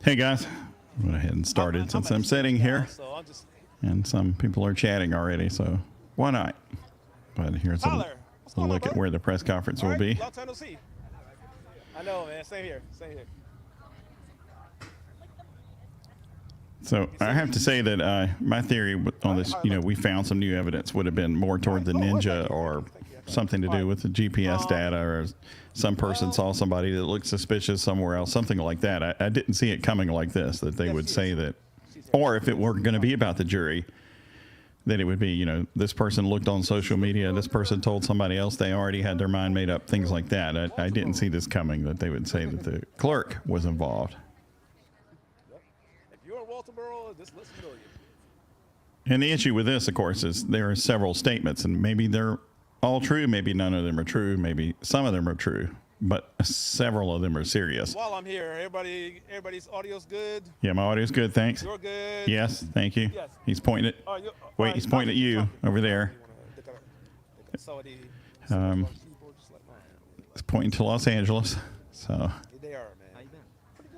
Hey guys, go ahead and started since I'm sitting here, and some people are chatting already, so why not? But here's a look at where the press conference will be. Long time no see. I know, man. Same here. Same here. So I have to say that my theory on this, we found some new evidence would have been more toward the ninja or something to do with the GPS data, or some person saw somebody that looked suspicious somewhere else, something like that. I didn't see it coming like this, that they would say that, or if it were going to be about the jury, that it would be, this person looked on social media, this person told somebody else they already had their mind made up, things like that. I didn't see this coming, that they would say that the clerk was involved. If you're in Walterboro, this looks familiar. And the issue with this, of course, is there are several statements, and maybe they're all true, maybe none of them are true, maybe some of them are true, but several of them are serious. While I'm here, everybody's audio's good? Yeah, my audio's good, thanks. You're good? Yes, thank you. Yes. He's pointing at, wait, he's pointing at you over there. He's pointing to Los Angeles, so. They are, man. How you been? Pretty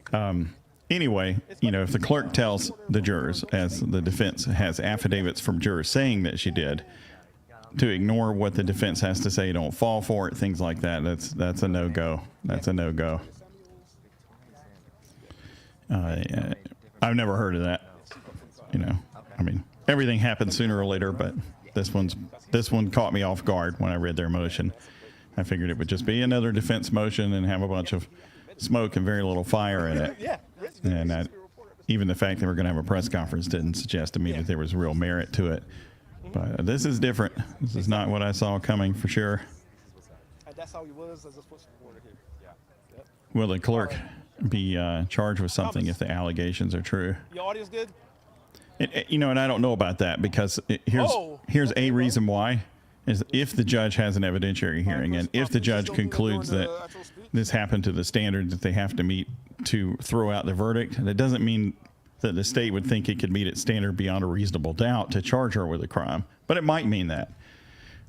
good, brother. Anyway, if the clerk tells the jurors, as the defense has affidavits from jurors saying that she did, to ignore what the defense has to say, don't fall for it, things like that, that's a no-go. That's a no-go. I've never heard of that. I mean, everything happens sooner or later, but this one caught me off guard when I read their motion. I figured it would just be another defense motion and have a bunch of smoke and very little fire in it. And even the fact that we're going to have a press conference didn't suggest to me that there was real merit to it. But this is different. This is not what I saw coming for sure. That's how he was as a sports reporter here. Yeah. Will the clerk be charged with something if the allegations are true? Your audio's good? And I don't know about that, because here's a reason why. Is if the judge has an evidentiary hearing, and if the judge concludes that this happened to the standard that they have to meet to throw out the verdict, that doesn't mean that the state would think it could meet its standard beyond a reasonable doubt to charge her with a crime. But it might mean that.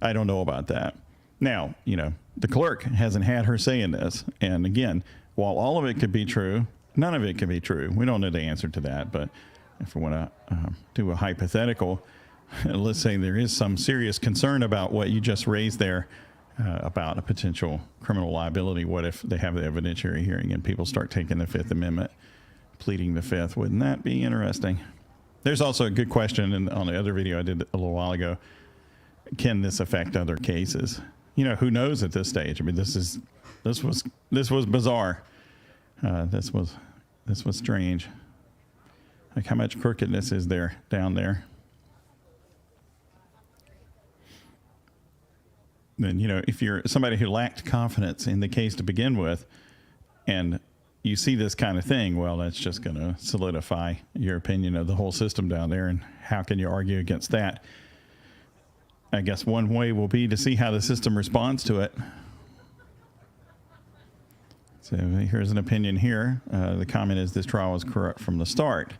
I don't know about that. Now, the clerk hasn't had her say in this. And again, while all of it could be true, none of it can be true. We don't know the answer to that. But if we want to do a hypothetical, let's say there is some serious concern about what you just raised there about a potential criminal liability. What if they have the evidentiary hearing and people start taking the Fifth Amendment, pleading the Fifth? Wouldn't that be interesting? There's also a good question on the other video I did a little while ago. Can this affect other cases? Who knows at this stage? I mean, this was bizarre. This was strange. Like, how much crookedness is there down there? Then, if you're somebody who lacked confidence in the case to begin with, and you see this kind of thing, well, that's just going to solidify your opinion of the whole system down there. And how can you argue against that? I guess one way will be to see how the system responds to it. So here's an opinion here. The comment is this trial was corrupt from the start.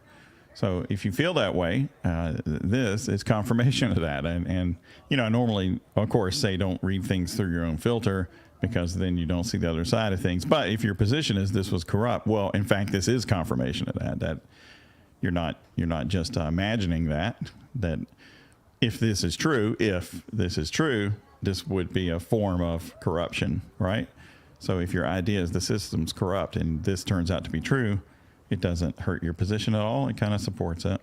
So if you feel that way, this is confirmation of that. And I normally, of course, say don't read things through your own filter, because then you don't see the other side of things. But if your position is this was corrupt, well, in fact, this is confirmation of that you're not just imagining that if this is true, this would be a form of corruption, right? So if your idea is the system's corrupt and this turns out to be true, it doesn't hurt your position at all. It kind of supports it.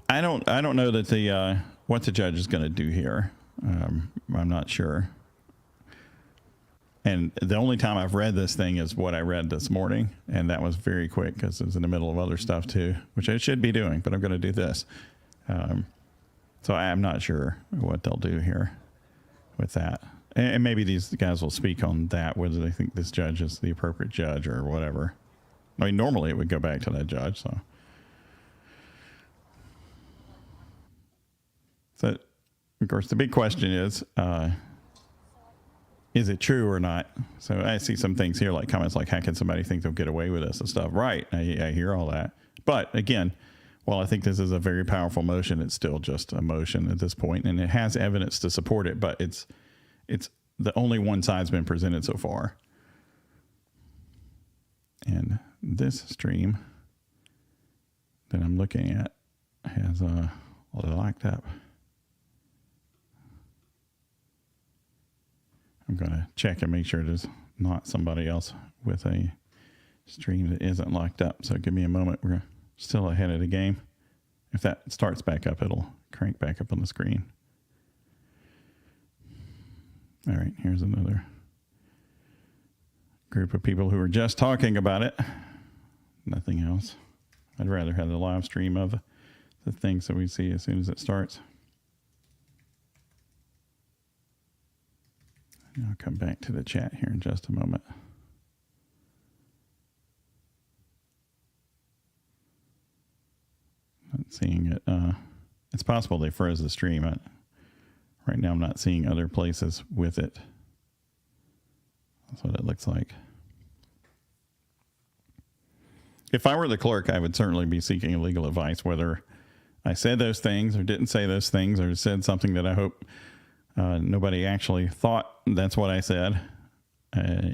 I don't know that what the judge is going to do here. I'm not sure. And the only time I've read this thing is what I read this morning, and that was very quick because it was in the middle of other stuff too, which I should be doing, but I'm going to do this. So I'm not sure what they'll do here with that. And maybe these guys will speak on that, whether they think this judge is the appropriate judge or whatever. I mean, normally it would go back to that judge. So of course, the big question is it true or not? So I see some things here, like comments like, how can somebody think they'll get away with this and stuff? Right. I hear all that. But again, while I think this is a very powerful motion, it's still just a motion at this point, and it has evidence to support it, but it's the only one side's been presented so far. And this stream that I'm looking at has locked up. I'm going to check and make sure there's not somebody else with a stream that isn't locked up. So give me a moment. We're still ahead of the game. If that starts back up, it'll crank back up on the screen. All right, here's another group of people who are just talking about it. Nothing else. I'd rather have the live stream of the thing so we see as soon as it starts. I'll come back to the chat here in just a moment. Not seeing it. It's possible they froze the stream. Right now I'm not seeing other places with it. That's what it looks like. If I were the clerk, I would certainly be seeking legal advice, whether I said those things or didn't say those things or said something that I hope nobody actually thought that's what I said.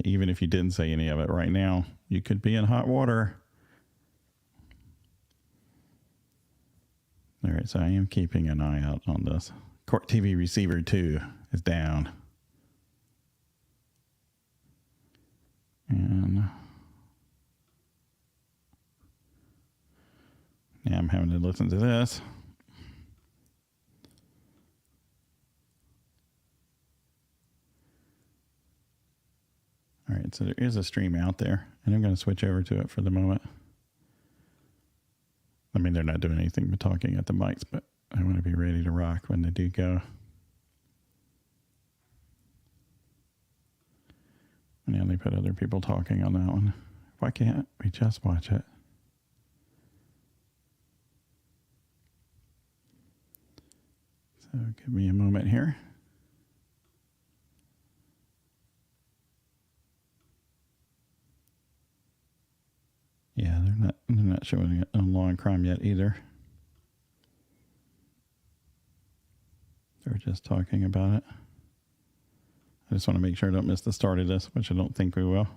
Even if you didn't say any of it right now, you could be in hot water. All right, so I am keeping an eye out on this. Court TV receiver 2 is down. And now I'm having to listen to this. All right, so there is a stream out there, and I'm going to switch over to it for the moment. I mean, they're not doing anything but talking at the mics, but I want to be ready to rock when they do go. And now they put other people talking on that one. Why can't we just watch it? So give me a moment here. Yeah, they're not showing it on Law and Crime yet either. They're just talking about it. I just want to make sure I don't miss the start of this, which I don't think we will.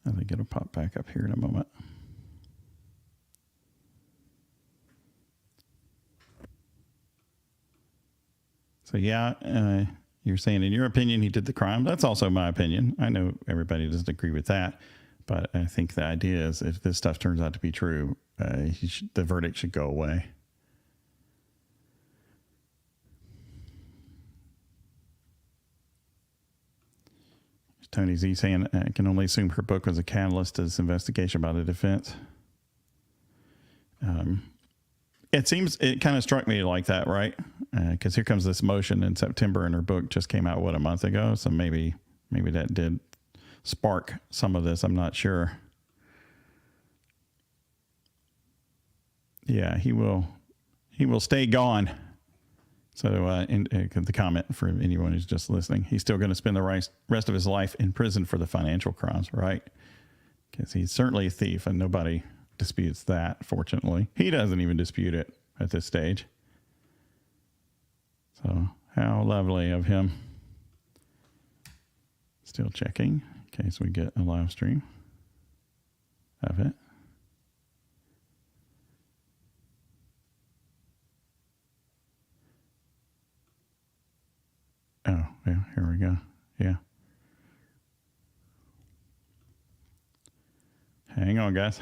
I think it'll pop back up here in a moment. So yeah, you're saying in your opinion he did the crime. That's also my opinion. I know everybody doesn't agree with that, but I think the idea is if this stuff turns out to be true, the verdict should go away. Tony Z saying, I can only assume her book was a catalyst to this investigation by the defense. It kind of struck me like that, right? Because here comes this motion in September, and her book just came out, what, a month ago? So maybe that did spark some of this. I'm not sure. Yeah, he will stay gone. So the comment for anyone who's just listening, he's still going to spend the rest of his life in prison for the financial crimes, right? Because he's certainly a thief, and nobody disputes that, fortunately. He doesn't even dispute it at this stage. So how lovely of him. Still checking in case we get a live stream of it. Oh, yeah, here we go. Yeah. Hang on, guys.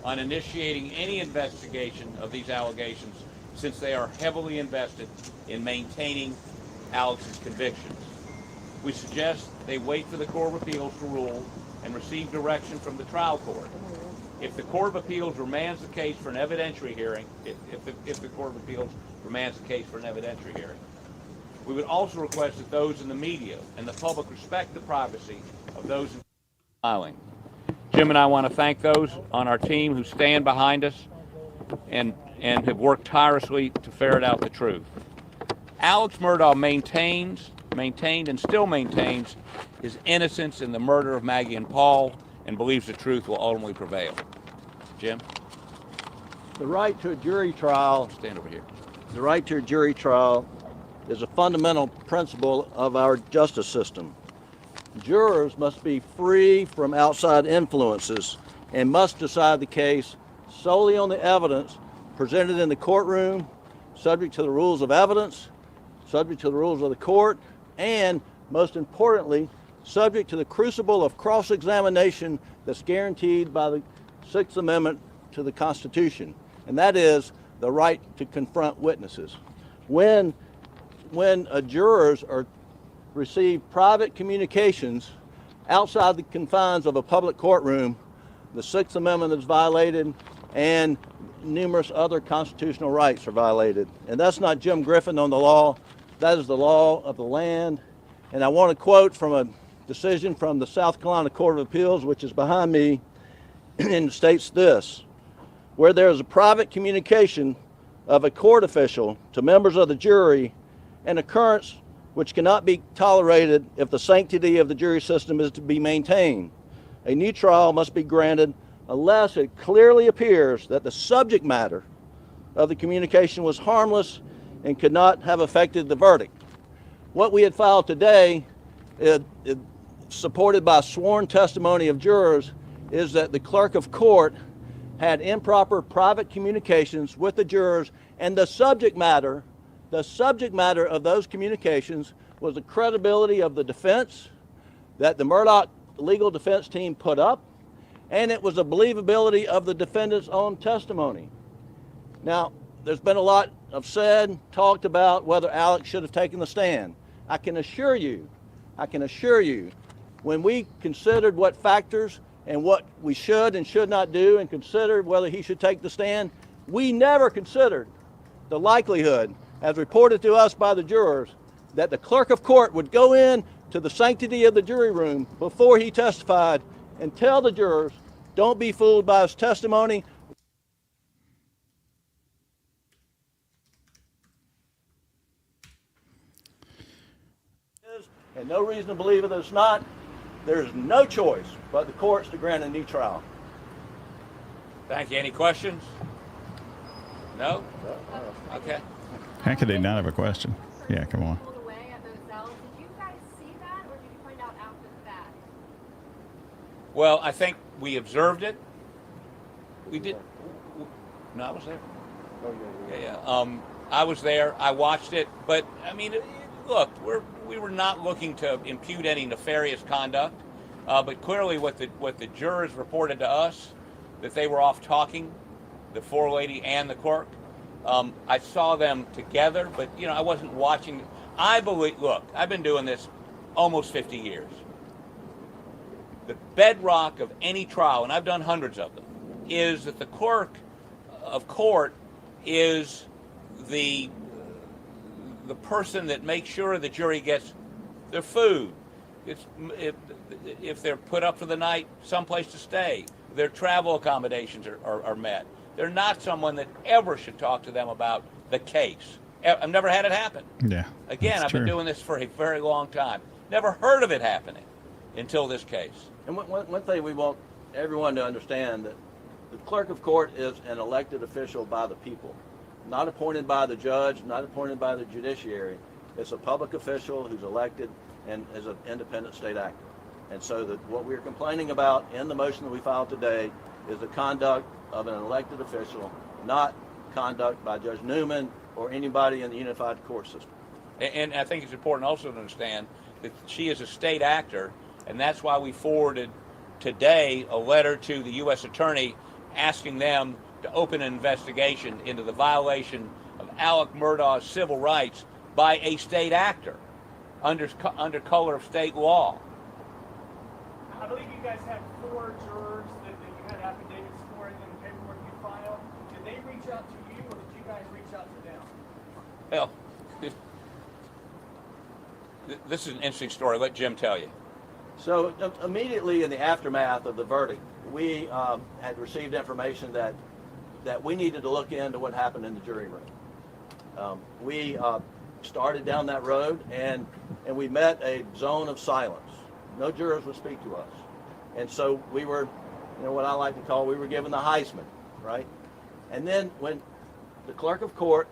On initiating any investigation of these allegations, since they are heavily invested in maintaining Alex's convictions. We suggest they wait for the Court of Appeals to rule and receive direction from the trial court. If the Court of Appeals remands the case for an evidentiary hearing, if the Court of Appeals remands the case for an evidentiary hearing, we would also request that those in the media and the public respect the privacy of those filing. Jim and I want to thank those on our team who stand behind us and have worked tirelessly to ferret out the truth. Alex Murdaugh maintains maintained and still maintains his innocence in the murder of Maggie and Paul and believes the truth will ultimately prevail. Jim? The right to a jury trial, Stand over here. the right to a jury trial is a fundamental principle of our justice system. Jurors must be free from outside influences and must decide the case solely on the evidence presented in the courtroom, subject to the rules of evidence, subject to the rules of the court, and most importantly, subject to the crucible of cross-examination that's guaranteed by the Sixth Amendment to the Constitution, and that is the right to confront witnesses. When jurors receive private communications outside the confines of a public courtroom, the Sixth Amendment is violated and numerous other constitutional rights are violated. And that's not Jim Griffin on the law, that is the law of the land. And I want to quote from a decision from the South Carolina Court of Appeals, which is behind me, and it states this: where there is a private communication of a court official to members of the jury, an occurrence which cannot be tolerated if the sanctity of the jury system is to be maintained, a new trial must be granted unless it clearly appears that the subject matter of the communication was harmless and could not have affected the verdict. What we had filed today, supported by sworn testimony of jurors, is that the clerk of court had improper private communications with the jurors, and the subject matter of those communications was the credibility of the defense that the Murdaugh legal defense team put up, and it was the believability of the defendant's own testimony. Now, there's been a lot of talked about whether Alex should have taken the stand. I can assure you, when we considered what factors and what we should and should not do and considered whether he should take the stand, we never considered the likelihood, as reported to us by the jurors, that the clerk of court would go in to the sanctity of the jury room before he testified and tell the jurors, don't be fooled by his testimony. And no reason to believe that it's not. There's no choice but the courts to grant a new trial. Thank you. Any questions? No? Okay. How could they not have a question? Yeah, come on. Pulled away at those cells. Did you guys see that, or did you find out after the fact? Well, I think we observed it. We did. No, I was there. Yeah. I was there. I watched it. But I mean, look, we were not looking to impute any nefarious conduct. But clearly, what the jurors reported to us, that they were off talking, the forelady and the clerk. I saw them together, but I wasn't watching. I believe. Look, I've been doing this almost 50 years. The bedrock of any trial, and I've done hundreds of them, is that the clerk of court is the person that makes sure the jury gets their food. If they're put up for the night, someplace to stay, their travel accommodations are met. They're not someone that ever should talk to them about the case. I've never had it happen. Yeah. Again, I've been doing this for a very long time. Never heard of it happening until this case. And one thing we want everyone to understand, that the clerk of court is an elected official by the people, not appointed by the judge, not appointed by the judiciary. It's a public official who's elected and is an independent state actor. And so what we're complaining about in the motion that we filed today is the conduct of an elected official, not conduct by Judge Newman or anybody in the unified court system. And I think it's important also to understand that she is a state actor, and that's why we forwarded today a letter to the U.S. Attorney asking them to open an investigation into the violation of Alec Murdaugh's civil rights by a state actor under color of state law. I believe you guys had 4 jurors that you had affidavits for in the paperwork you filed. Did they reach out to you, or did you guys reach out to them? Well, this is an interesting story. Let Jim tell you. So immediately in the aftermath of the verdict, we had received information that we needed to look into what happened in the jury room. We started down that road, and we met a zone of silence. No jurors would speak to us. And so we were, what I like to call, we were given the Heisman, right? And then when the clerk of court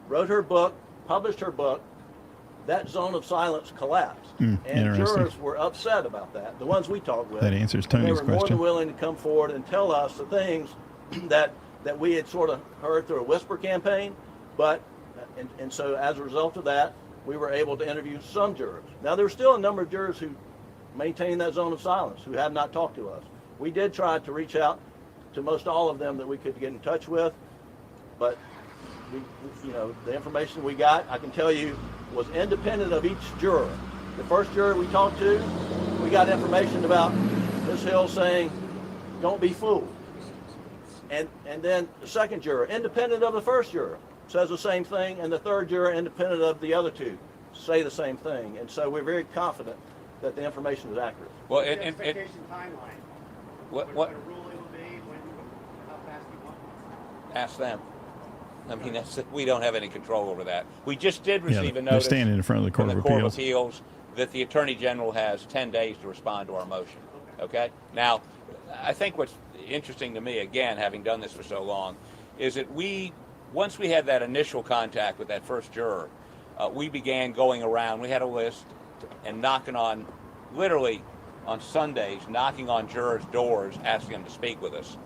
wrote her book, published her book, that zone of silence collapsed. And jurors were upset about that, the ones we talked with. That answers Tony's question. They were more than question. willing to come forward and tell us the things that we had sort of heard through a whisper campaign, but, and so as a result of that, we were able to interview some jurors. Now, there were still a number of jurors who maintained that zone of silence, who have not talked to us. We did try to reach out to most all of them that we could get in touch with, but the information we got, I can tell you, was independent of each juror. The first juror we talked to, we got information about Ms. Hill saying, "Don't be fooled." And then the second juror, independent of the first juror, says the same thing, and the third juror, independent of the other two, say the same thing. And so we're very confident that the information is accurate. Well, the expectation timeline. What a ruling will be, how fast you want it. Ask them. I mean, we don't have any control over that. We just did receive a They're notice standing in front of the Court from of the Court of Appeals. Appeals that the Attorney General has 10 days to respond to our motion. Okay? Now, I think what's interesting to me, again, having done this for so long, is that once we had that initial contact with that first juror, we began going around. We had a list and knocking on, literally on Sundays, knocking on jurors' doors, asking them to speak with us.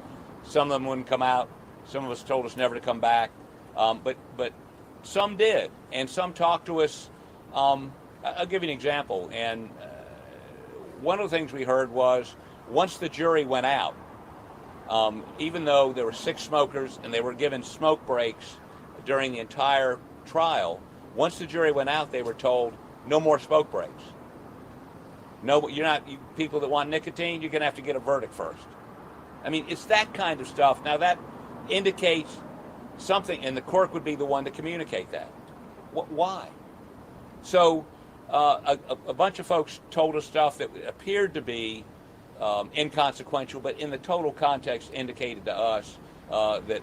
Some of them wouldn't come out. Some of us told us never to come back. But some did, and some talked to us. I'll give you an example. And one of the things we heard was once the jury went out, even though there were 6 smokers and they were given smoke breaks during the entire trial, once the jury went out, they were told no more smoke breaks. No, you're not. People that want nicotine, you're going to have to get a verdict first. I mean, it's that kind of stuff. Now that indicates something, and the court would be the one to communicate that. Why? So a bunch of folks told us stuff that appeared to be inconsequential, but in the total context indicated to us that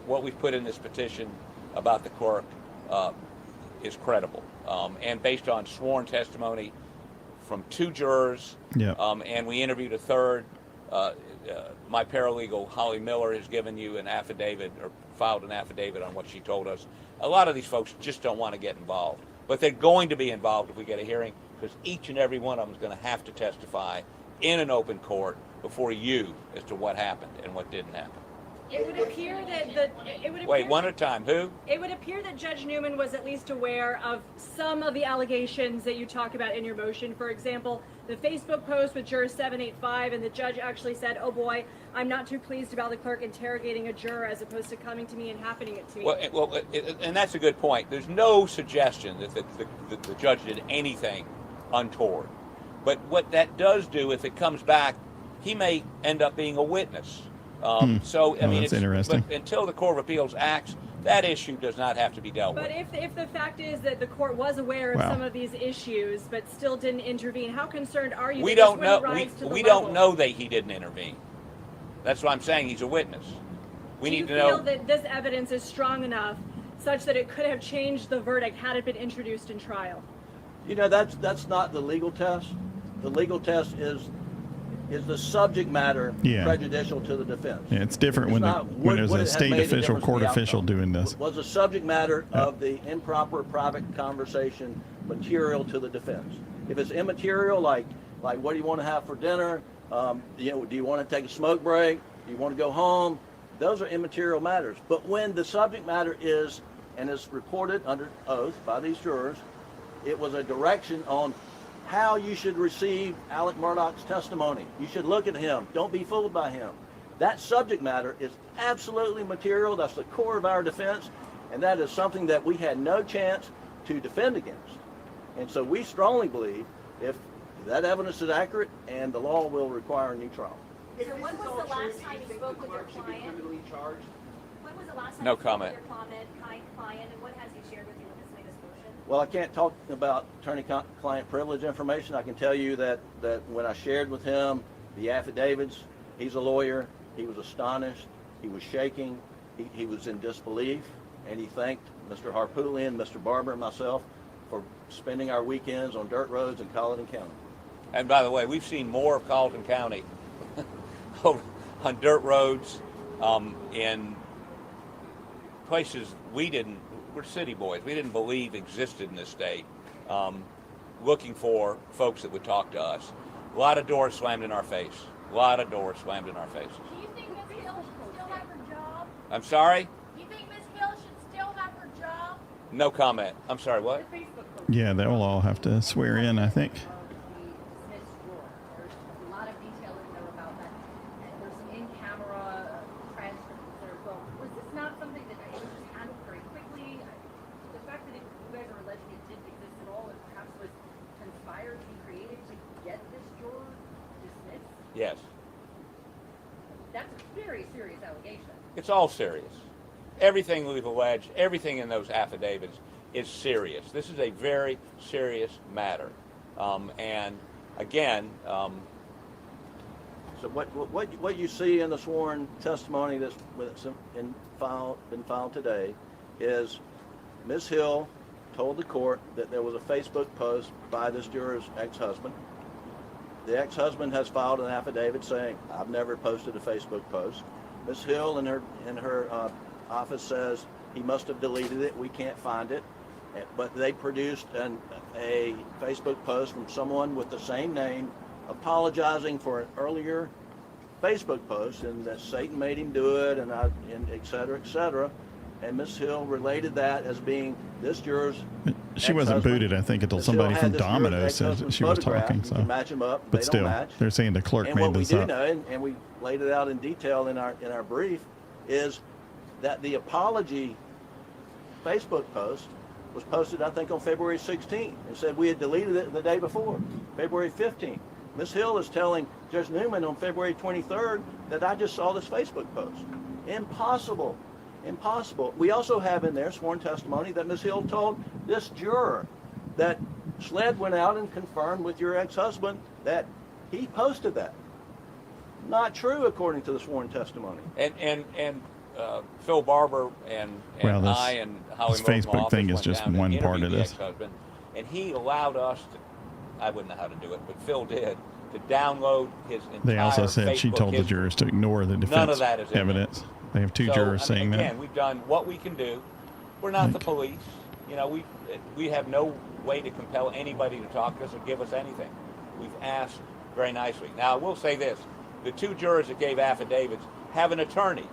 what we've put in this petition about the clerk is credible. And based on sworn testimony from 2 jurors, and we interviewed a third. My paralegal, Holly Miller, has given you an affidavit or filed an affidavit on what she told us. A lot of these folks just don't want to get involved, but they're going to be involved if we get a hearing, because each and every one of them is going to have to testify in an open court before you as to what happened and what didn't happen. It would appear that Wait, one at a time. Who? It would appear that Judge Newman was at least aware of some of the allegations that you talk about in your motion. For example, the Facebook post with juror 785, and the judge actually said, "Oh boy, I'm not too pleased about the clerk interrogating a juror as opposed to coming to me and happening it to me." Well, and that's a good point. There's no suggestion that the judge did anything untoward. But what that does do, if it comes back, he may end up being a witness. So, I mean, that's interesting. But until the Court of Appeals acts, that issue does not have to be dealt with. But if the fact is that the court was aware of some of these issues but still didn't intervene, how concerned are you? We don't know. We don't know that he didn't intervene. That's what I'm saying. He's a witness. We need to know. Do you feel that this evidence is strong enough such that it could have changed the verdict had it been introduced in trial? That's not the legal test. The legal test is the subject matter prejudicial to the defense. Yeah, it's different when there's a state official, court official doing this. Was the subject matter of the improper private conversation material to the defense? If it's immaterial, like what do you want to have for dinner? Do you want to take a smoke break? Do you want to go home? Those are immaterial matters. But when the subject matter is, and is reported under oath by these jurors, it was a direction on how you should receive Alec Murdaugh's testimony. You should look at him. Don't be fooled by him. That subject matter is absolutely material. That's the core of our defense, and that is something that we had no chance to defend against. And so we strongly believe if that evidence is accurate, and the law will require a new trial. So when was the last time you spoke with your client? When was the last time No you spoke comment. with your client, and what has he shared with you in this latest motion? Well, I can't talk about attorney-client privilege information. I can tell you that when I shared with him the affidavits, he's a lawyer. He was astonished. He was shaking. He was in disbelief. and he thanked Mr. Harpootlian, Mr. Barber, and myself for spending our weekends on dirt roads in Colleton County. And by the way, we've seen more of Colleton County on dirt roads in places we're city boys, we didn't believe existed in this state, looking for folks that would talk to us. A lot of doors slammed in our face. A lot of doors slammed in our faces. Do you think Ms. Hill should still have her job? I'm sorry? Do you think Ms. Hill should still have her job? No comment. I'm sorry, what? Yeah, they will all have to swear in, I think. There's a lot of detail in there about that. And there's some in-camera transcripts there. Well, was this not something that it was just handled very quickly? The fact that you guys are alleging it didn't exist at all and perhaps was conspired to be created to get this juror dismissed? Yes. That's a very serious allegation. It's all serious. Everything we've alleged, everything in those affidavits is serious. This is a very serious matter. And again, So what you see in the sworn testimony that's been filed today is Ms. Hill told the court that there was a Facebook post by this juror's ex-husband. The ex-husband has filed an affidavit saying, "I've never posted a Facebook post." Ms. Hill in her office says he must have deleted it. We can't find it. But they produced a Facebook post from someone with the same name apologizing for an earlier Facebook post and that Satan made him do it and et cetera, et cetera. And Ms. Hill related that as being this juror's She wasn't booted, I think, until somebody from Domino's said that she was talking. You So, can match them up. but They still, don't match. they're saying the clerk And made what we this do up. know, and we laid it out in detail in our brief, is that the apology Facebook post was posted, I think, on February 16th. It said we had deleted it the day before, February 15th. Ms. Hill is telling Judge Newman on February 23rd that I just saw this Facebook post. Impossible. Impossible. We also have in there sworn testimony that Ms. Hill told this juror that SLED went out and confirmed with your ex-husband that he posted that. Not true, according to the sworn testimony. and Phil Barber and Well, I and Howie this Moulton Facebook office thing is went just down and one part interviewed of the this. ex-husband, and he allowed us to, I wouldn't know how to do it, but Phil did, to download his entire They also said she Facebook told the history. jurors to ignore the None of defense that is in there. evidence. They have two So, jurors I mean, saying again, that. we've done what we can do. We're not the police. You know, we have no way to compel anybody to talk to us or give us anything. We've asked very nicely. Now, I will say this. The two jurors that gave affidavits have an attorney,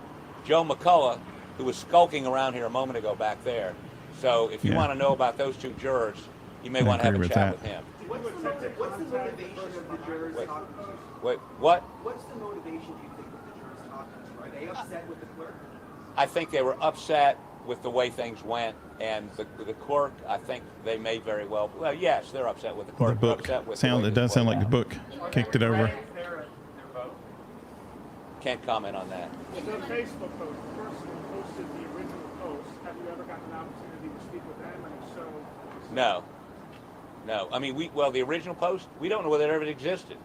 Joe McCullough, who was skulking around here a moment ago back there. So if you Yeah. want to know about those two jurors, you may I want to have a agree with chat that. with him. What's the motivation of the jurors Wait. talking to you? Wait, what? What's the motivation, do you think, of the jurors talking to you? Are they upset with the clerk? I think they were upset with the way things went, and the clerk, I think they may very well, yes, they're upset with the The clerk. They're book upset with the way sound. It this does sound played like the out. book kicked it over. Their vote? Can't comment on that. The Facebook post, the person who posted the original post, have you ever gotten an opportunity to speak with them? And if so, No. No. I mean, the original post, we don't know whether it ever existed.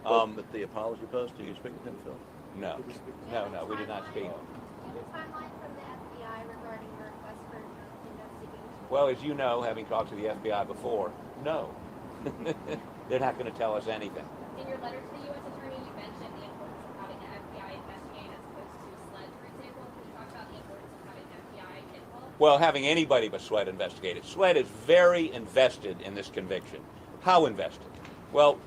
But the apology post, do you speak with him, Phil? No. No, we did not speak. Do you have a timeline from the FBI regarding the request for investigation? Well, as you know, having talked to the FBI before, no. They're not going to tell us anything. In your letter to the U.S. Attorney, you mentioned the importance of having the FBI investigate as opposed to SLED, for example. Can you talk about the importance of having the FBI involved? Well, having anybody but SLED investigate it. SLED is very invested in this conviction. How invested? Well,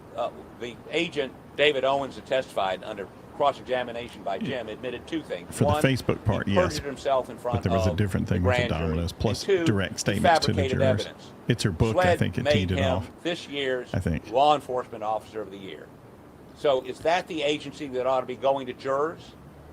the agent, David Owens, that testified under cross-examination by Jim, admitted two things. For the One, Facebook part, he yes. perjured himself in front But there was a of different thing the with the grand jury. Domino's, plus And two, direct he statements to the fabricated jurors. evidence. It's her book, I SLED think, it made teed it him off. this year's I think. Law Enforcement Officer of the Year. So is that the agency that ought to be going to jurors?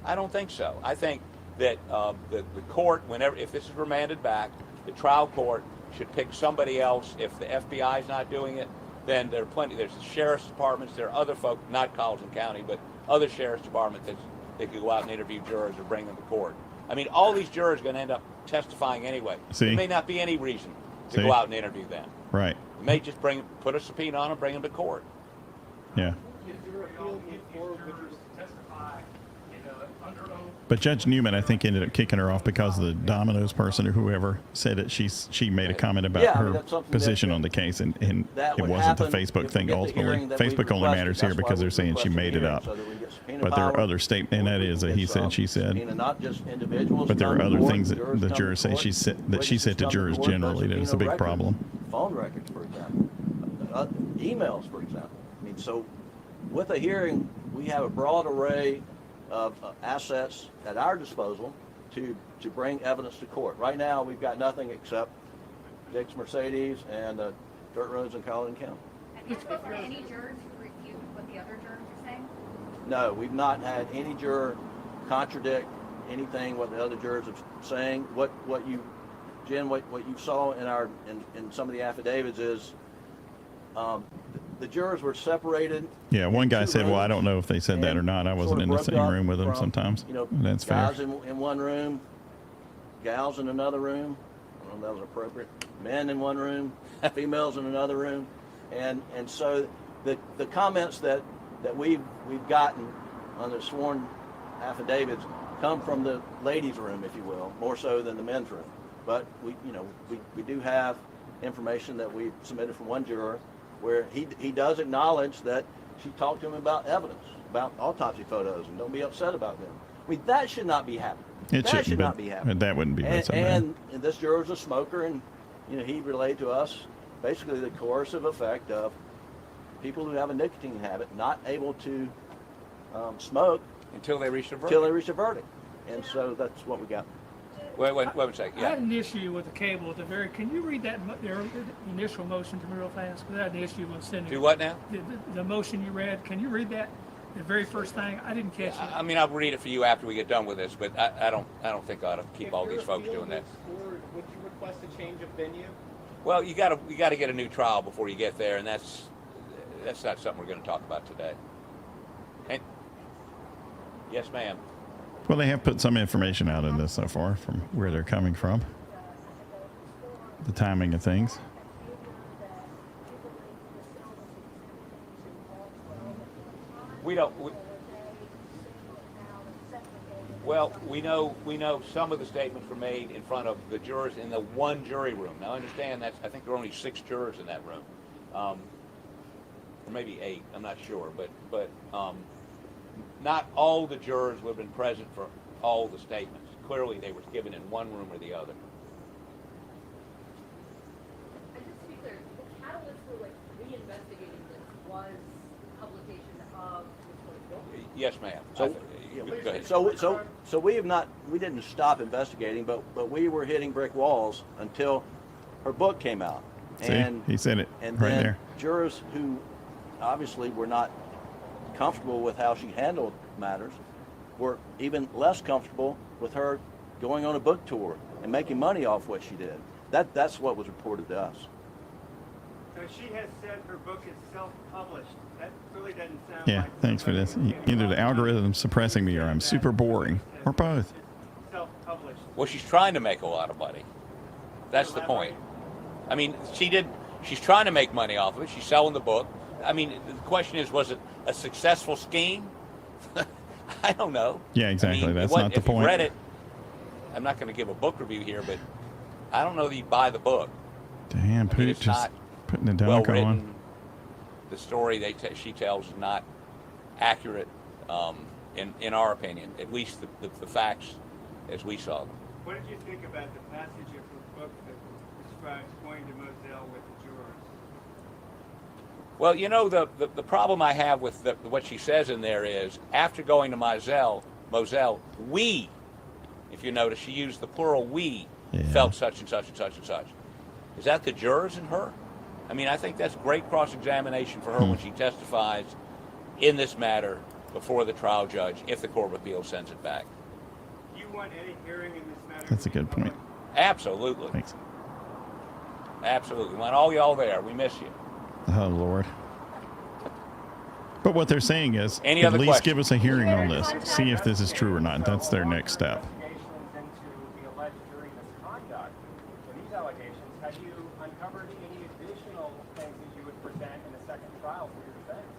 I don't think so. I think that the court, if this is remanded back, the trial court should pick somebody else. If the FBI is not doing it, then there are plenty. There's sheriff's departments. There are other folk, not Colleton County, but other sheriff's departments that could go out and interview jurors or bring them to court. I mean, all these jurors are going to end up testifying anyway. See? There may not be any reason to See? go out and interview them. Right. You may just put a subpoena on them, bring them to court. Yeah. if you're appealed before witnesses testify in an under oath. But Judge Newman, I think, ended up kicking her off because the Domino's person or whoever said that she made a comment about Yeah, I mean, her that's something position that- on the case, and That it would wasn't the happen Facebook if thing we get the ultimately. hearing that we've Facebook only requested. matters here That's why because they're we've saying she requested made it hearing, up. so that we get subpoena But there are power. other and that is a he said, she said. Subpoena not just individuals But there come are to other court, things that jurors the come jurors to say court, she said to witnesses come to jurors court, generally that it's a big records, problem. Phone records, for example, emails, for example. I mean, so with a hearing, we have a broad array of assets at our disposal to bring evidence to court. Right now, we've got nothing except Dick's Mercedes and dirt roads in Colleton County. Have you spoken to any jurors who refute what the other jurors are saying? No, we've not had any juror contradict anything what the other jurors are saying. What you saw in some of the affidavits is the jurors were separated. Yeah, one guy two said, "Well, I rooms don't know if they said that or not. I wasn't sort of in the broke same up room with them from, sometimes." You know, That's fair. guys in one room, gals in another room. I don't know if that was appropriate. Men in one room, females in another room, and so the comments that we've gotten on the sworn affidavits come from the ladies' room, if you will, more so than the men's room. But we do have information that we submitted from one juror where he does acknowledge that she talked to him about evidence, about autopsy photos, and don't be upset about them. I mean, that should not be happening. It that should but not be happening. That wouldn't be so bad. And this juror's a smoker, and he relayed to us basically the coercive effect of people who have a nicotine habit not able to smoke Until they reach a verdict. until they reach a verdict. And so that's what we got. Wait a second. I had Yeah. an issue with the cable at the very. Can you read that their initial motion to me real fast? Because I had an issue with sending. Do what now? The motion you read. Can you read that? The very first thing. I didn't catch it. I mean, I'll read it for you after we get done with this, but I don't think I ought to keep all these folks doing that. Would you request a change of venue? Well, you got to get a new trial before you get there, and that's not something we're going to talk about today. And yes, ma'am. Well, they have put some information out in this so far from where they're coming from, the timing of things. We don't. Well, we know some of the statements were made in front of the jurors in the one jury room. Now, understand I think there are only 6 jurors in that room, or maybe 8. I'm not sure, but not all the jurors would have been present for all the statements. Clearly, they were given in one room or the other. And just to be clear, the catalyst for reinvestigating this was publication of this book. Yes, ma'am. Go ahead. So we didn't stop investigating, but we were hitting brick walls until her book came out. See, he said it and right then there. Jurors who obviously were not comfortable with how she handled matters were even less comfortable with her going on a book tour and making money off what she did. That's what was reported to us. So she has said her book is self-published. That really doesn't sound Yeah, like thanks for this. Either the algorithm's suppressing me or I'm super boring, or both. Self-published. Well, she's trying to make a lot of money. That's the point. I mean, she's trying to make money off of it. She's selling the book. I mean, the question is, was it a successful scheme? I don't know. Yeah, exactly. I mean, That's not the if you point. read it, I'm not going to give a book review here, but I don't know that you buy the book. Damn, I mean, it's just not putting the well dunk on. written. The story she tells is not accurate, in our opinion. At least the facts as we saw them. What did you think about the passage of her book that describes going to Moselle with the jurors? Well, the problem I have with what she says in there is, after going to Moselle, we, if you notice, she used the plural we, felt such and such and such and such. Is that the jurors and her? I mean, I think that's great cross-examination for her when she testifies in this matter before the trial judge, if the Court of Appeals sends it back. Do you want any hearing in this matter? That's a good point. Absolutely. Thanks. Absolutely. We want all y'all there. We miss you. Oh, Lord. But what they're saying is, Any at other least questions? give us a hearing on this. See if this is true or not. That's their next step. Investigations into the alleged jury misconduct. In these allegations, have you uncovered any additional things that you would present in a second trial for your defense?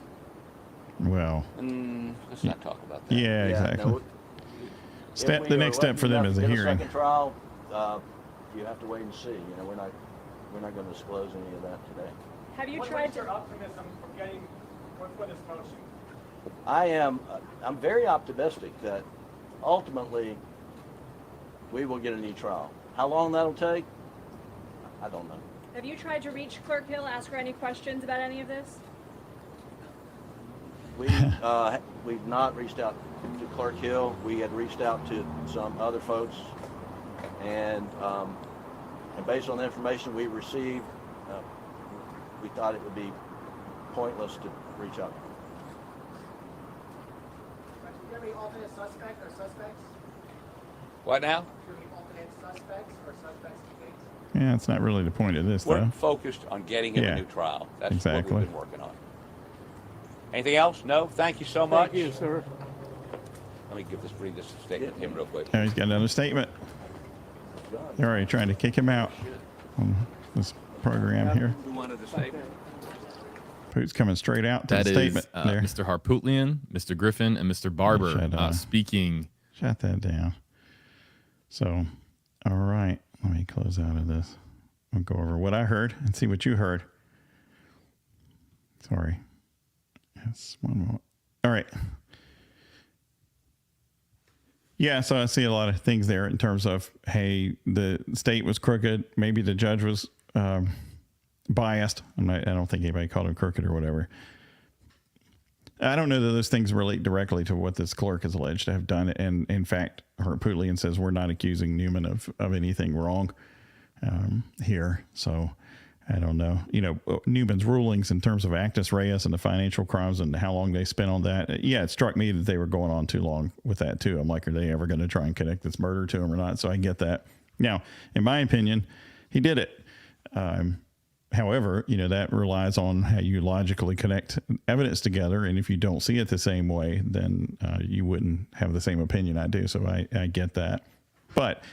Well, Let's not talk about that. yeah, exactly. No, The next step for them is a hearing. Second trial, you have to wait and see. You know, we're not going to disclose any of that today. Have you What tried is your to? optimism for getting for this motion? I'm very optimistic that ultimately we will get a new trial. How long that'll take, I don't know. Have you tried to reach Clerk Hill, ask her any questions about any of this? We've not reached out to Clerk Hill. We had reached out to some other folks, and based on the information we received, we thought it would be pointless to reach out. Do you have any alternate suspects or suspects? What now? Do you have any alternate suspects or suspects to case? Yeah, it's not really the point of this, We're though. focused on getting him Yeah. a new trial. That's Exactly. what we've been working on. Anything else? No? Thank you so much. Thank you, sir. Let me read this statement to him real quick. Now he's got another statement. They're already trying to kick him out on this program here. Who wanted the statement? Who's coming straight out to That the is statement there. Mr. Harpootlian, Mr. Griffin, and Mr. Barber Shut up. speaking. Shut that down. So, all right. Let me close out of this. I'll go over what I heard and see what you heard. Sorry. Yes, one more. All right. Yeah, so I see a lot of things there in terms of, hey, the state was crooked. Maybe the judge was biased. I don't think anybody called him crooked or whatever. I don't know that those things relate directly to what this clerk is alleged to have done. And in fact, Harpootlian says we're not accusing Newman of anything wrong here. So I don't know. You know, Newman's rulings in terms of actus reus and the financial crimes and how long they spent on that. Yeah, it struck me that they were going on too long with that too. I'm like, are they ever going to try and connect this murder to him or not? So I get that. Now, in my opinion, he did it. However, you know, that relies on how you logically connect evidence together. And if you don't see it the same way, then you wouldn't have the same opinion I do. So I get that. But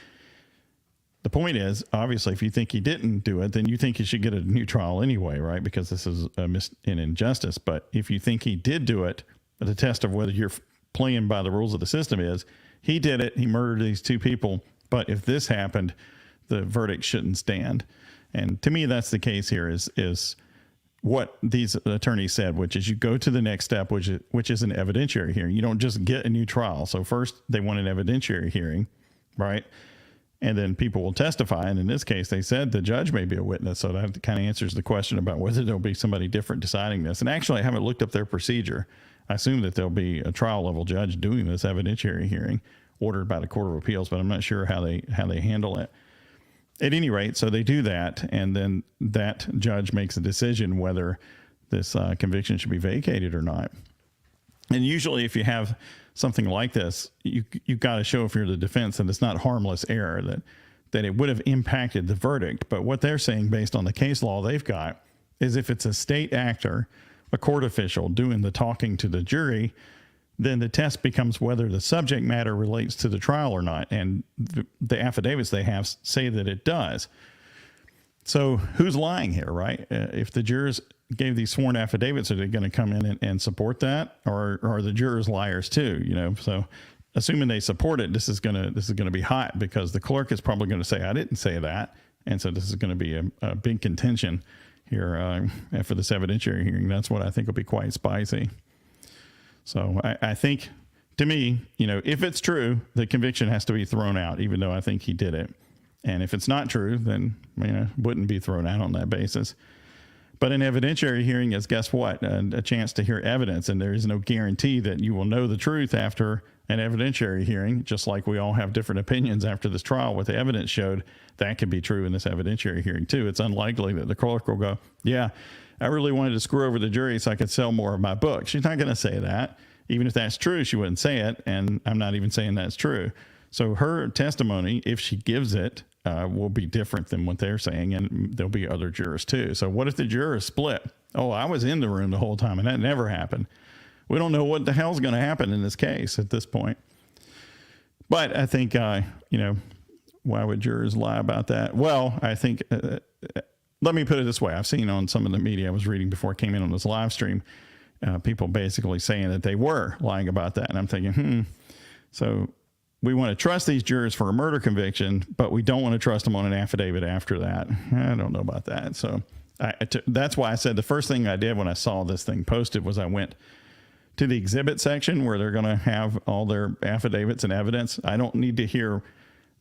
the point is, obviously, if you think he didn't do it, then you think he should get a new trial anyway, right? Because this is an injustice. But if you think he did do it, the test of whether you're playing by the rules of the system is he did it. He murdered these two people. But if this happened, the verdict shouldn't stand. And to me, that's the case here is what these attorneys said, which is you go to the next step, which is an evidentiary hearing. You don't just get a new trial. So first they want an evidentiary hearing, right? And then people will testify. And in this case, they said the judge may be a witness. So that kind of answers the question about whether there'll be somebody different deciding this. And actually, I haven't looked up their procedure. I assume that there'll be a trial level judge doing this evidentiary hearing ordered by the Court of Appeals, but I'm not sure how they handle it. At any rate, so they do that, and then that judge makes a decision whether this conviction should be vacated or not. And usually if you have something like this, you've got to show, if you're the defense, that it's not harmless error, that it would have impacted the verdict. But what they're saying, based on the case law they've got, is if it's a state actor, a court official doing the talking to the jury, then the test becomes whether the subject matter relates to the trial or not. And the affidavits they have say that it does. So who's lying here, right? If the jurors gave these sworn affidavits, are they going to come in and support that? Or are the jurors liars too? You know, so assuming they support it, this is going to be hot, because the clerk is probably going to say, I didn't say that. And so this is going to be a big contention here for this evidentiary hearing. That's what I think will be quite spicy. So I think, to me, you know, if it's true, the conviction has to be thrown out, even though I think he did it. And if it's not true, then, you know, it wouldn't be thrown out on that basis. But an evidentiary hearing is, guess what? A chance to hear evidence. And there is no guarantee that you will know the truth after an evidentiary hearing, just like we all have different opinions after this trial. What the evidence showed, that could be true in this evidentiary hearing too. It's unlikely that the clerk will go, yeah, I really wanted to screw over the jury so I could sell more of my book. She's not going to say that. Even if that's true, she wouldn't say it. And I'm not even saying that's true. So her testimony, if she gives it, will be different than what they're saying. And there'll be other jurors too. So what if the jurors split? Oh, I was in the room the whole time and that never happened. We don't know what the hell's going to happen in this case at this point. But I think, you know, why would jurors lie about that? Well, I think... let me put it this way. I've seen on some of the media I was reading before I came in on this live stream, people basically saying that they were lying about that. And I'm thinking, so we want to trust these jurors for a murder conviction, but we don't want to trust them on an affidavit after that. I don't know about that. So that's why I said the first thing I did when I saw this thing posted was I went to the exhibit section where they're going to have all their affidavits and evidence. I don't need to hear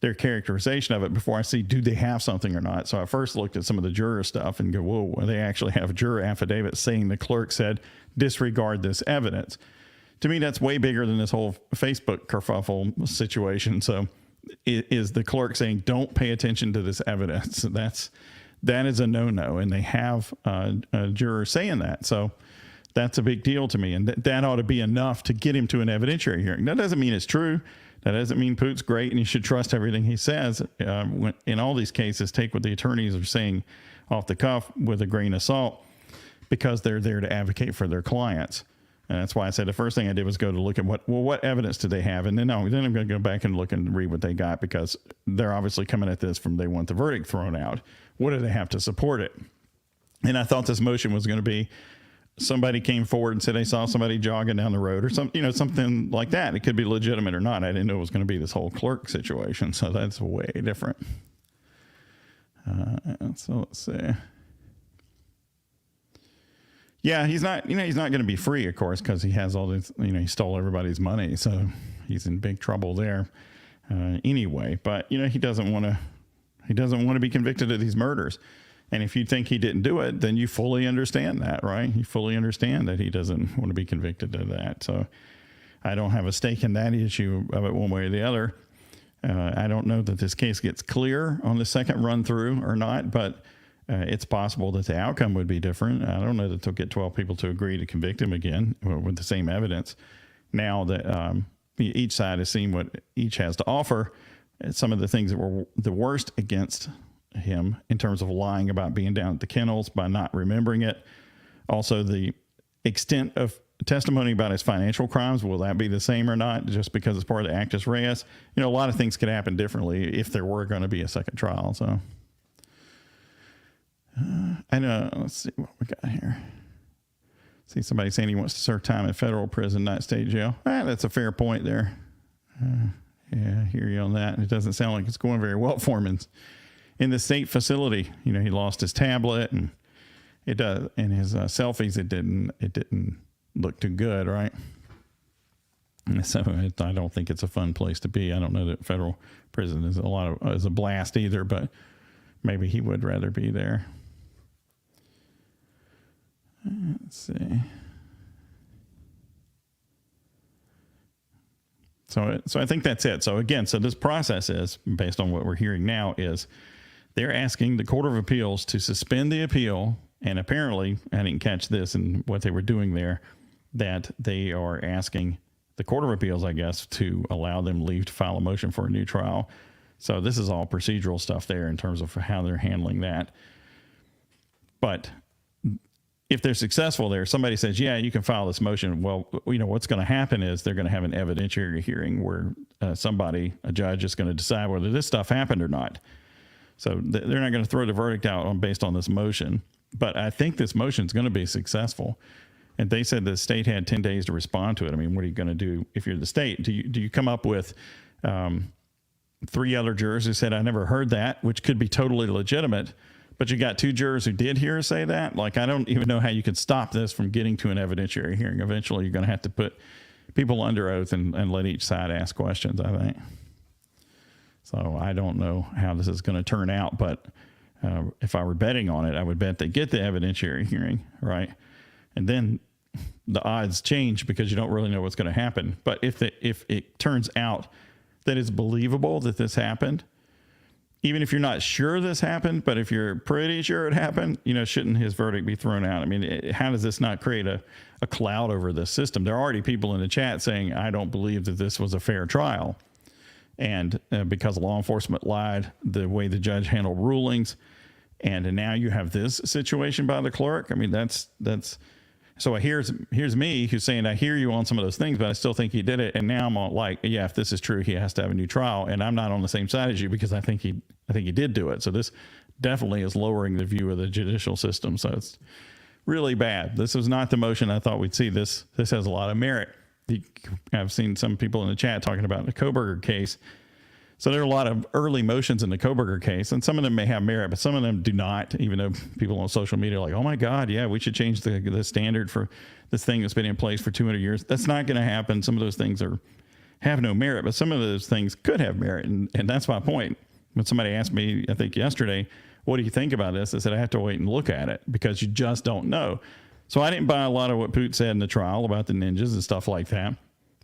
their characterization of it before I see, do they have something or not? So I first looked at some of the juror stuff and go, whoa, they actually have a juror affidavit saying the clerk said, disregard this evidence. To me, that's way bigger than this whole Facebook kerfuffle situation. So is the clerk saying, don't pay attention to this evidence? That is a no-no. And they have a juror saying that. So that's a big deal to me. And that ought to be enough to get him to an evidentiary hearing. That doesn't mean it's true. That doesn't mean Poot's great and you should trust everything he says. In all these cases, take what the attorneys are saying off the cuff with a grain of salt because they're there to advocate for their clients. And that's why I said the first thing I did was go to look at what evidence do they have? And then I'm going to go back and look and read what they got because they're obviously coming at this from they want the verdict thrown out. What do they have to support it? And I thought this motion was going to be somebody came forward and said they saw somebody jogging down the road or something like that. It could be legitimate or not. I didn't know it was going to be this whole clerk situation. So that's way different. So let's see. Yeah, he's not going to be free, of course, because he has all this, he stole everybody's money. So he's in big trouble there anyway. But, he doesn't want to be convicted of these murders. And if you think he didn't do it, then you fully understand that, right? You fully understand that he doesn't want to be convicted of that. So I don't have a stake in that issue of it one way or the other. I don't know that this case gets clear on the second run through or not, but it's possible that the outcome would be different. I don't know that they'll get 12 people to agree to convict him again with the same evidence. Now that each side has seen what each has to offer, some of the things that were the worst against him in terms of lying about being down at the kennels by not remembering it. Also, the extent of testimony about his financial crimes, will that be the same or not just because it's part of the actus reus? A lot of things could happen differently if there were going to be a second trial. So I know, let's see what we got here. See somebody saying he wants to serve time in federal prison, not state jail. That's a fair point there. Yeah, I hear you on that. It doesn't sound like it's going very well for him in the state facility. He lost his tablet and it does, and his selfies, it didn't look too good. Right. And so I don't think it's a fun place to be. I don't know that federal prison is a blast either, but maybe he would rather be there. Let's see. So I think that's it. So again, this process is, based on what we're hearing now, is they're asking the Court of Appeals to suspend the appeal. And apparently, I didn't catch this in what they were doing there, that they are asking the Court of Appeals, I guess, to allow them leave to file a motion for a new trial. So this is all procedural stuff there in terms of how they're handling that. But if they're successful there, somebody says, yeah, you can file this motion. Well, what's going to happen is they're going to have an evidentiary hearing where a judge is going to decide whether this stuff happened or not. So they're not going to throw the verdict out based on this motion. But I think this motion is going to be successful. And they said the state had 10 days to respond to it. I mean, what are you going to do if you're the state? Do you come up with 3 other jurors who said, I never heard that, which could be totally legitimate, but you got 2 jurors who did hear say that? Like, I don't even know how you could stop this from getting to an evidentiary hearing. Eventually, you're going to have to put people under oath and let each side ask questions, I think. So I don't know how this is going to turn out, but if I were betting on it, I would bet they get the evidentiary hearing, right? And then the odds change because you don't really know what's going to happen. But if it turns out that it's believable that this happened, even if you're not sure this happened, but if you're pretty sure it happened, shouldn't his verdict be thrown out? I mean, how does this not create a cloud over the system? There are already people in the chat saying, I don't believe that this was a fair trial. And because law enforcement lied, the way the judge handled rulings, and now you have this situation by the clerk. I mean, that's so here's me who's saying, I hear you on some of those things, but I still think he did it. And now I'm all like, yeah, if this is true, he has to have a new trial. And I'm not on the same side as you because I think he did do it. So this definitely is lowering the view of the judicial system. So it's really bad. This was not the motion I thought we'd see. This has a lot of merit. I've seen some people in the chat talking about the Koberger case. So there are a lot of early motions in the Koberger case, and some of them may have merit, but some of them do not, even though people on social media are like, oh my God, yeah, we should change the standard for this thing that's been in place for 200 years. That's not going to happen. Some of those things have no merit, but some of those things could have merit. And that's my point. When somebody asked me, I think yesterday, what do you think about this? I said, I have to wait and look at it because you just don't know. So I didn't buy a lot of what Poot said in the trial about the ninjas and stuff like that.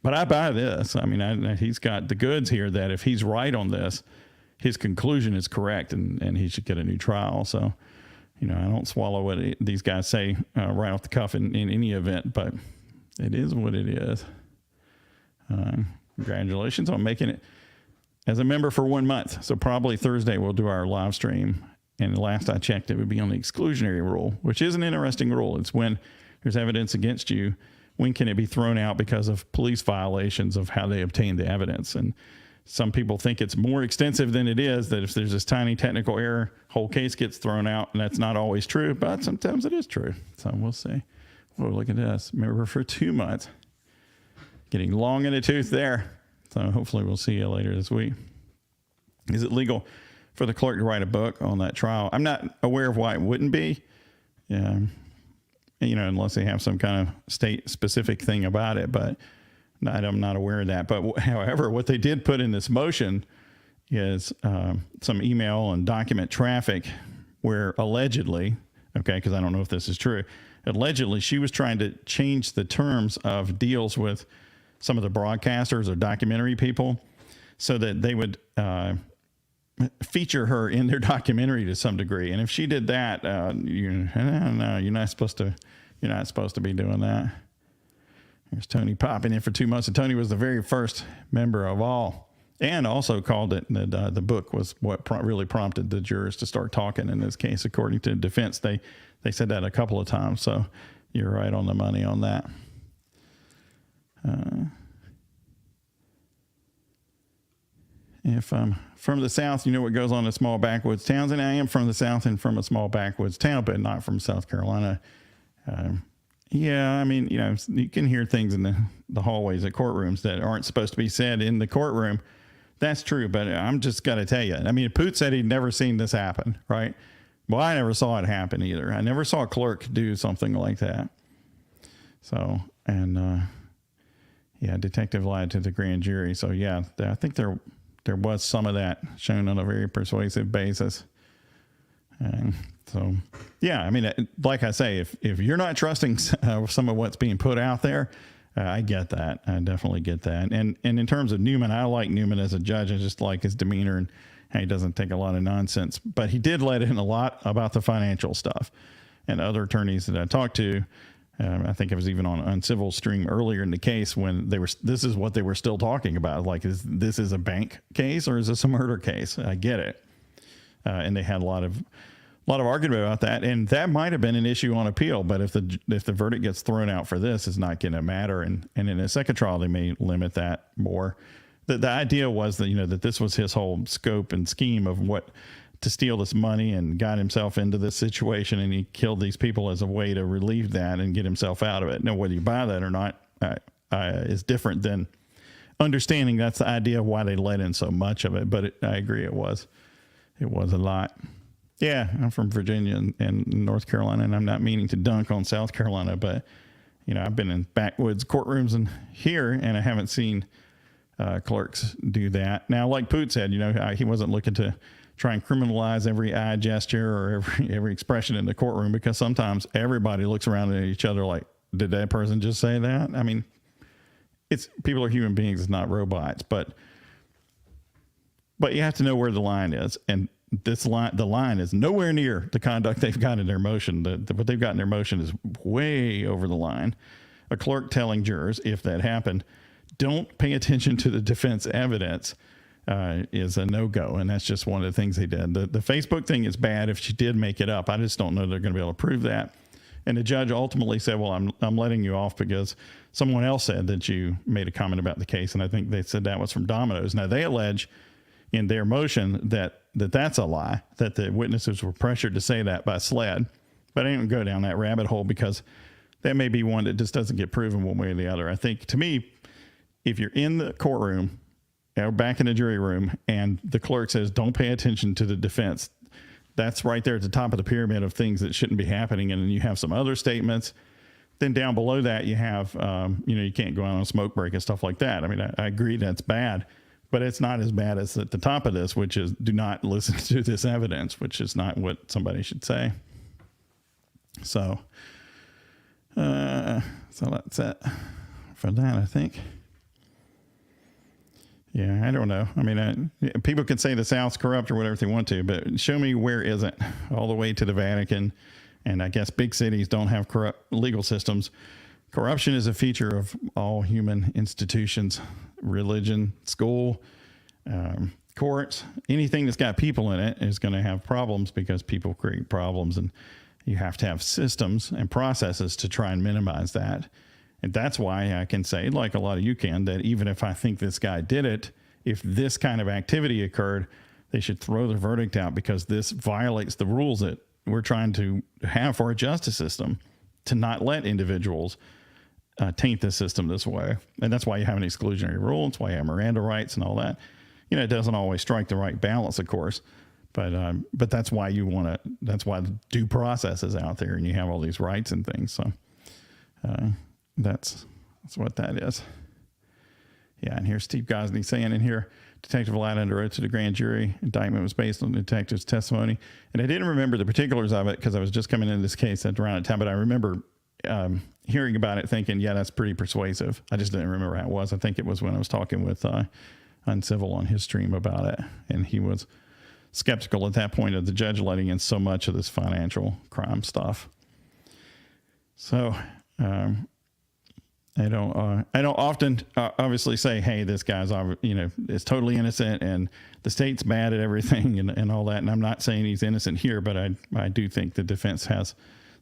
But I buy this. I mean, he's got the goods here that if he's right on this, his conclusion is correct and he should get a new trial. So, I don't swallow what these guys say right off the cuff in any event, but it is what it is. Congratulations on making it as a member for 1 month. So probably Thursday we'll do our live stream. And last I checked, it would be on the exclusionary rule, which is an interesting rule. It's when there's evidence against you. When can it be thrown out because of police violations of how they obtained the evidence? And some people think it's more extensive than it is, that if there's this tiny technical error, whole case gets thrown out, and that's not always true, but sometimes it is true. So we'll see. Oh, look at this. Member for 2 months. Getting long in the tooth there. So hopefully we'll see you later this week. Is it legal for the clerk to write a book on that trial? I'm not aware of why it wouldn't be. Yeah. Unless they have some kind of state specific thing about it, but I'm not aware of that. But however, what they did put in this motion is some email and document traffic where allegedly, because I don't know if this is true, allegedly she was trying to change the terms of deals with some of the broadcasters or documentary people so that they would feature her in their documentary to some degree. And if she did that, you're not supposed to be doing that. There's Tony popping in for 2 months. And Tony was the very first member of all, and also called it that the book was what really prompted the jurors to start talking in this case. According to the defense, they said that a couple of times. So you're right on the money on that. If I'm from the South, you know what goes on in small backwoods towns. And I am from the South and from a small backwoods town, but not from South Carolina. You can hear things in the hallways at courtrooms that aren't supposed to be said in the courtroom. That's true, but I'm just got to tell you. I mean, Poot said he'd never seen this happen, right? Well, I never saw it happen either. I never saw a clerk do something like that. So, detective lied to the grand jury. So, yeah, I think there was some of that shown on a very persuasive basis. And so, yeah, I mean, like I say, if you're not trusting some of what's being put out there, I get that. I definitely get that. And in terms of Newman, I like Newman as a judge. I just like his demeanor and he doesn't take a lot of nonsense. But he did let in a lot about the financial stuff. And other attorneys that I talked to, I think it was even on Civil Stream earlier in the case when this is what they were still talking about. Like, is this a bank case or is this a murder case? I get it. And they had a lot of argument about that. And that might have been an issue on appeal. But if the verdict gets thrown out for this, it's not going to matter. And in a second trial, they may limit that more. The idea was that, that this was his whole scope and scheme of what to steal this money and got himself into this situation, and he killed these people as a way to relieve that and get himself out of it. Now, whether you buy that or not is different than understanding that's the idea of why they let in so much of it. But I agree, it was a lot. Yeah, I'm from Virginia and North Carolina, and I'm not meaning to dunk on South Carolina, but I've been in backwoods courtrooms and here, and I haven't seen clerks do that. Now, like Poot said, he wasn't looking to try and criminalize every eye gesture or every expression in the courtroom, because sometimes everybody looks around at each other like, did that person just say that? I mean, people are human beings, it's not robots, but you have to know where the line is. And the line is nowhere near the conduct they've got in their motion. What they've got in their motion is way over the line. A clerk telling jurors, if that happened, don't pay attention to the defense evidence, is a no-go. And that's just one of the things they did. The Facebook thing is bad if she did make it up. I just don't know they're going to be able to prove that. And the judge ultimately said, well, I'm letting you off because someone else said that you made a comment about the case. And I think they said that was from Domino's. Now, they allege in their motion that's a lie, that the witnesses were pressured to say that by SLED. But I didn't go down that rabbit hole because that may be one that just doesn't get proven one way or the other. I think, to me, if you're in the courtroom or back in the jury room and the clerk says, don't pay attention to the defense, that's right there at the top of the pyramid of things that shouldn't be happening. And then you have some other statements. Then down below that, you have, you can't go out on a smoke break and stuff like that. I mean, I agree that's bad, but it's not as bad as at the top of this, which is do not listen to this evidence, which is not what somebody should say. So that's it for that, I think. Yeah, I don't know. I mean, people can say the South's corrupt or whatever they want to, but show me where isn't, all the way to the Vatican. And I guess big cities don't have corrupt legal systems. Corruption is a feature of all human institutions, religion, school, courts. Anything that's got people in it is going to have problems because people create problems, and you have to have systems and processes to try and minimize that. And that's why I can say, like a lot of you can, that even if I think this guy did it, if this kind of activity occurred, they should throw the verdict out, because this violates the rules that we're trying to have for a justice system, to not let individuals taint the system this way. And that's why you have an exclusionary rule. It's why you have Miranda rights and all that. It doesn't always strike the right balance, of course, but that's why that's why the due process is out there, and you have all these rights and things. So that's what that is. Yeah, and here's Steve Gosney saying in here, Detective lied under oath to the grand jury. Indictment was based on the detective's testimony. And I didn't remember the particulars of it because I was just coming into this case at around that time, but I remember hearing about it thinking, yeah, that's pretty persuasive. I just didn't remember how it was. I think it was when I was talking with Uncivil on his stream about it, and he was skeptical at that point of the judge letting in so much of this financial crime stuff. So I don't often obviously say, hey, this guy's, is totally innocent and the state's bad at everything and all that. And I'm not saying he's innocent here, but I do think the defense has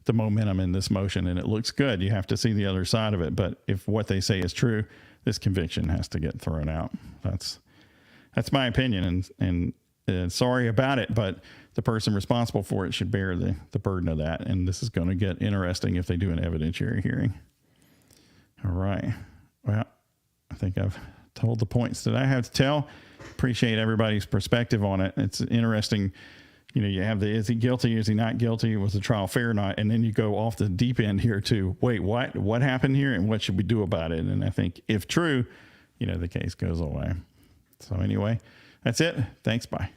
the momentum in this motion, and it looks good. You have to see the other side of it. But if what they say is true, this conviction has to get thrown out. That's my opinion. And sorry about it, but the person responsible for it should bear the burden of that. And this is going to get interesting if they do an evidentiary hearing. All right. Well, I think I've told the points that I have to tell. Appreciate everybody's perspective on it. It's interesting. You have the, is he guilty? Is he not guilty? Was the trial fair or not? And then you go off the deep end here to, wait, what happened here and what should we do about it? And I think if true, the case goes away. So anyway, that's it. Thanks. Bye.